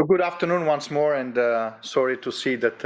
So good afternoon once more, and sorry to see that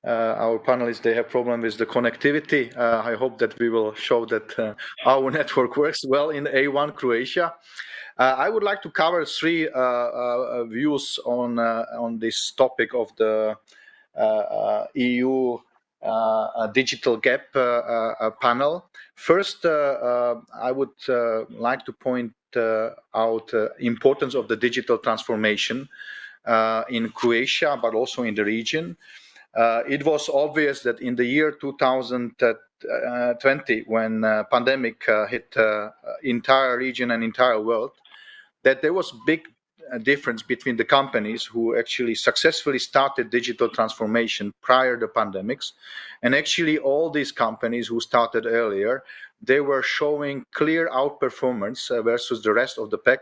our panelists, they have problem with the connectivity. I hope that we will show that our network works well in A1 Croatia. I would like to cover three views on this topic of the EU digital gap panel. First, I would like to point out importance of the digital transformation in Croatia, but also in the region. It was obvious that in the year 2020, when pandemic hit entire region and entire world, that there was big difference between the companies who actually successfully started digital transformation prior to pandemics, and actually all these companies who started earlier, they were showing clear outperformance versus the rest of the pack.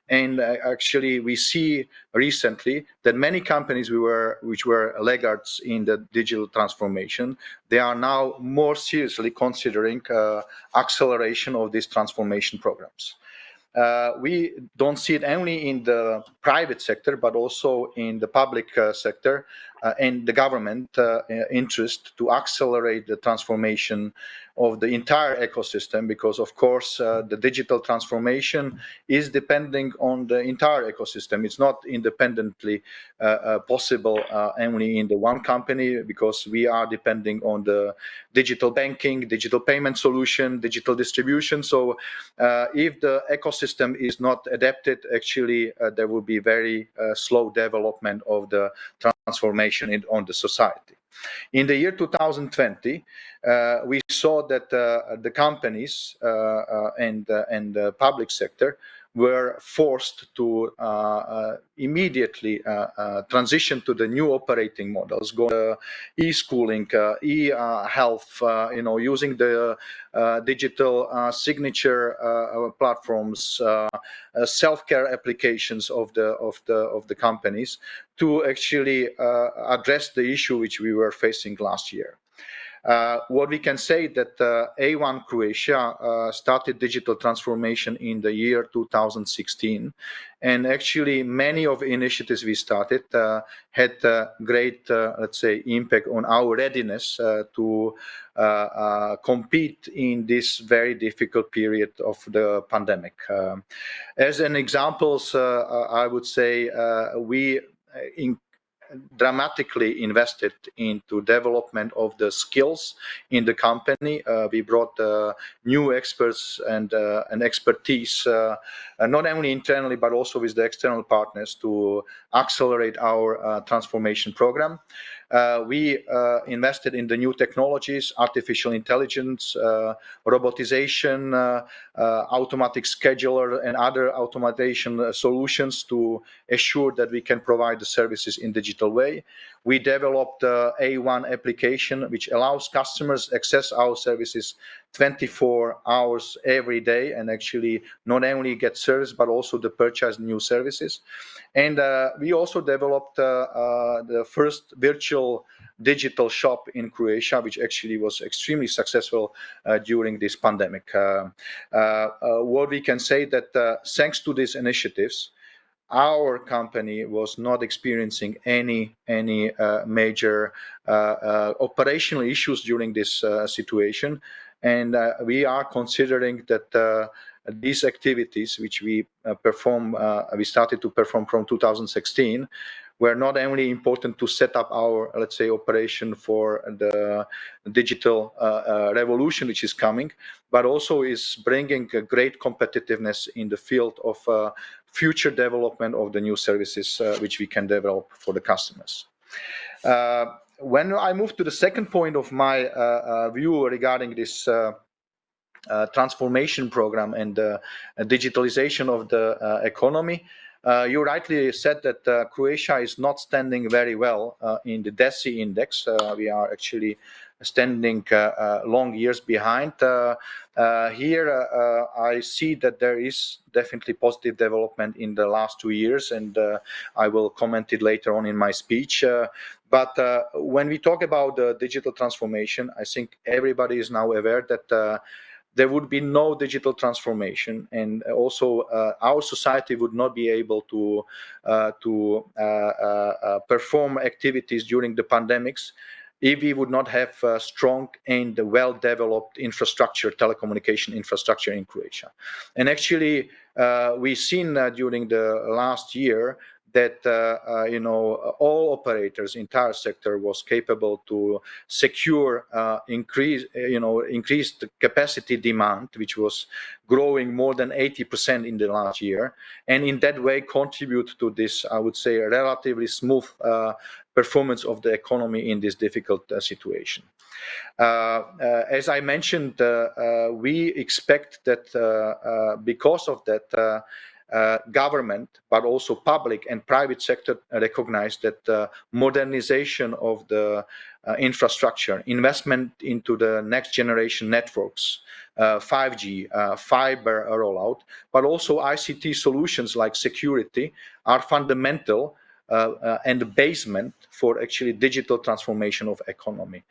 And actually, we see recently that many companies which were laggards in the digital transformation, they are now more seriously considering acceleration of these transformation programs. We don't see it only in the private sector, but also in the public sector and the government interest to accelerate the transformation of the entire ecosystem, because of course the digital transformation is depending on the entire ecosystem. It's not independently possible only in the one company, because we are depending on the digital banking, digital payment solution, digital distribution. So if the ecosystem is not adapted, actually there will be very slow development of the transformation on the society. In the year 2020, we saw that the companies and the public sector were forced to immediately transition to the new operating models, go e-schooling, e-health, using the digital signature platforms, self-care applications of the companies to actually address the issue which we were facing last year. What we can say that A1 Croatia started digital transformation in the year 2016, and actually many of the initiatives we started had great, let's say, impact on our readiness to compete in this very difficult period of the pandemic. As an examples, I would say we dramatically invested into development of the skills in the company. We brought new experts and expertise, not only internally but also with the external partners to accelerate our transformation program. We invested in the new technologies, artificial intelligence, robotization, automatic scheduler, and other automation solutions to assure that we can provide the services in digital way. We developed A1 application, which allows customers access our services 24 hours every day, and actually not only get service but also to purchase new services. And we also developed the first virtual digital shop in Croatia, which actually was extremely successful during this pandemic. What we can say that thanks to these initiatives, our company was not experiencing any major operational issues during this situation, and we are considering that these activities which we started to perform from 2016 were not only important to set up our, let's say, operation for the digital revolution which is coming, but also is bringing a great competitiveness in the field of future development of the new services which we can develop for the customers. When I move to the second point of my view regarding this transformation program and digitalization of the economy, you rightly said that Croatia is not standing very well in the DESI index. We are actually standing long years behind. Here I see that there is definitely positive development in the last 2 years, and I will comment it later on in my speech. But when we talk about the digital transformation, I think everybody is now aware that there would be no digital transformation, and also our society would not be able to perform activities during the pandemics if we would not have strong and well-developed infrastructure, telecommunication infrastructure in Croatia. And actually, we've seen during the last year that all operators, entire sector was capable to secure increased capacity demand, which was growing more than 80% in the last year, and in that way contribute to this, I would say, relatively smooth performance of the economy in this difficult situation. As I mentioned, we expect that because of that, government, but also public and private sector recognize that modernization of the infrastructure, investment into the next generation networks, 5G, fiber rollout, but also ICT solutions like security are fundamental and the basement for actually digital transformation of economy.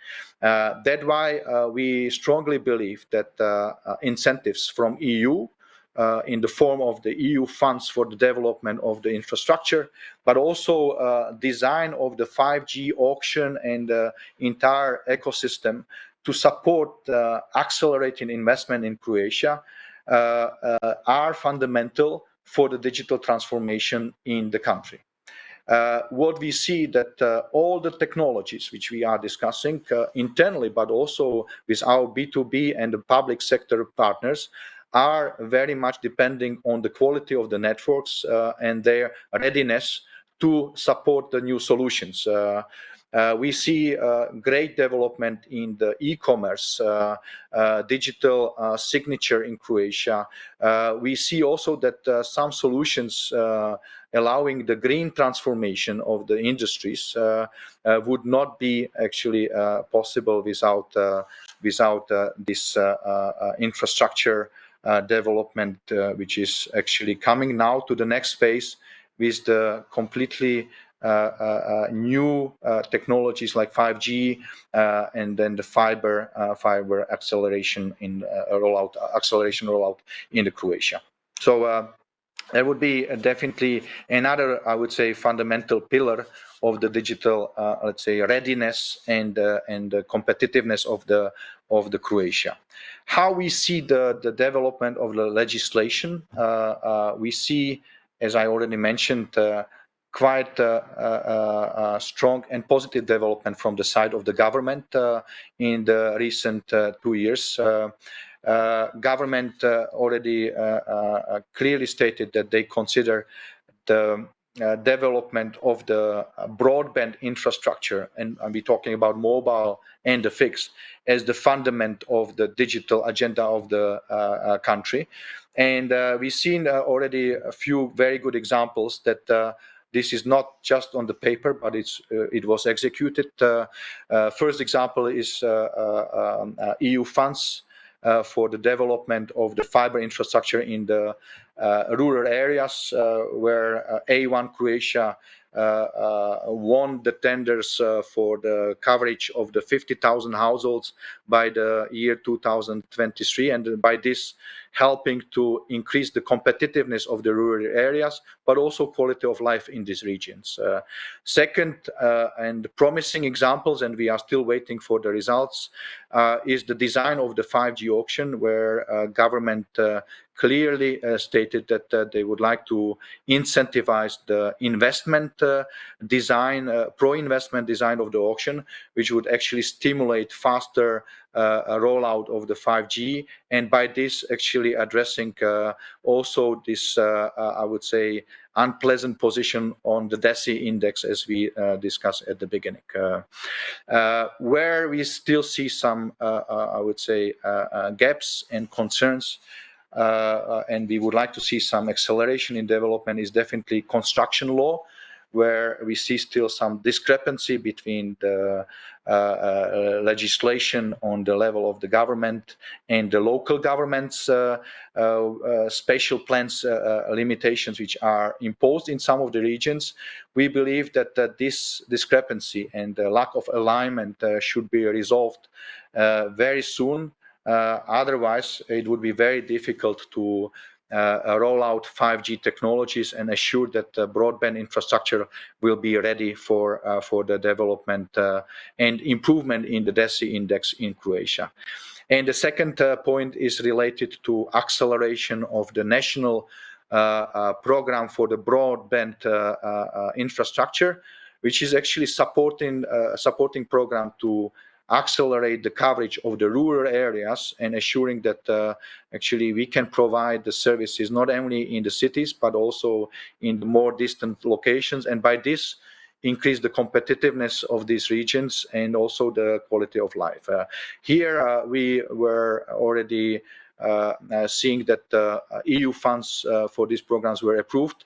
That's why we strongly believe that incentives from EU in the form of the EU funds for the development of the infrastructure, but also design of the 5G auction and the entire ecosystem to support accelerating investment in Croatia are fundamental for the digital transformation in the country. What we see that all the technologies which we are discussing internally, but also with our B2B and the public sector partners, are very much depending on the quality of the networks and their readiness to support the new solutions. We see great development in the e-commerce, digital signature in Croatia. We see also that some solutions allowing the green transformation of the industries would not be actually possible without this infrastructure development, which is actually coming now to the next phase with the completely new technologies like 5G and then the fiber acceleration rollout in the Croatia. So that would be definitely another, I would say, fundamental pillar of the digital, let's say, readiness and the competitiveness of the Croatia. How we see the development of the legislation, we see, as I already mentioned, quite strong and positive development from the side of the government in the recent 2 years. Government already clearly stated that they consider the development of the broadband infrastructure, and we're talking about mobile and the fixed, as the fundament of the digital agenda of the country. And we've seen already a few very good examples that this is not just on the paper, but it was executed. First example is EU funds for the development of the fiber infrastructure in the rural areas, where A1 Croatia won the tenders for the coverage of the 50,000 households by the year 2023, and by this helping to increase the competitiveness of the rural areas, but also quality of life in these regions. Second, and promising examples, and we are still waiting for the results, is the design of the 5G auction, where government clearly stated that they would like to incentivize the investment design, pro-investment design of the auction, which would actually stimulate faster rollout of the 5G, and by this actually addressing also this, I would say, unpleasant position on the DESI index, as we discussed at the beginning, where we still see some, I would say, gaps and concerns, and we would like to see some acceleration in development, is definitely construction law, where we see still some discrepancy between the legislation on the level of the government and the local governments' spatial plans limitations, which are imposed in some of the regions. We believe that this discrepancy and the lack of alignment should be resolved very soon, Otherwise, it would be very difficult to roll out 5G technologies and assure that the broadband infrastructure will be ready for the development and improvement in the DESI index in Croatia. And the second point is related to acceleration of the national program for the broadband infrastructure, which is actually supporting program to accelerate the coverage of the rural areas and assuring that actually we can provide the services not only in the cities but also in the more distant locations, and by this increase the competitiveness of these regions and also the quality of life. Here we were already seeing that EU funds for these programs were approved,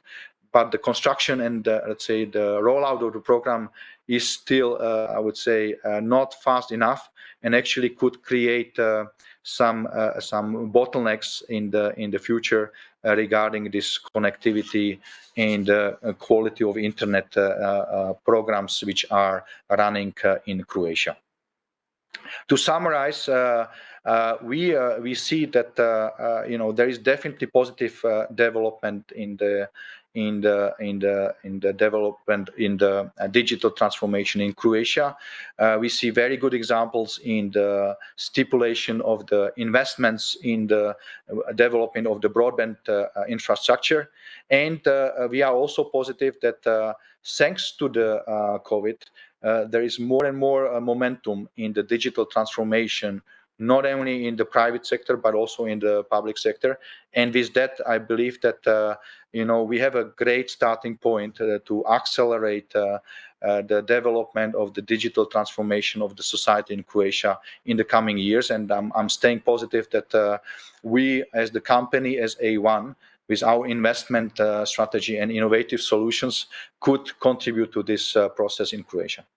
but the construction and let's say the rollout of the program is still, I would say, not fast enough, and actually could create some bottlenecks in the future regarding this connectivity and quality of internet programs which are running in Croatia. To summarize, we see that there is definitely positive development in the development in the digital transformation in Croatia. We see very good examples in the stipulation of the investments in the development of the broadband infrastructure, and we are also positive that thanks to the COVID, there is more and more momentum in the digital transformation, not only in the private sector but also in the public sector. And with that, I believe that we have a great starting point to accelerate the development of the digital transformation of the society in Croatia in the coming years. And I'm staying positive that we, as the company, as A1, with our investment strategy and innovative solutions, could contribute to this process in Croatia.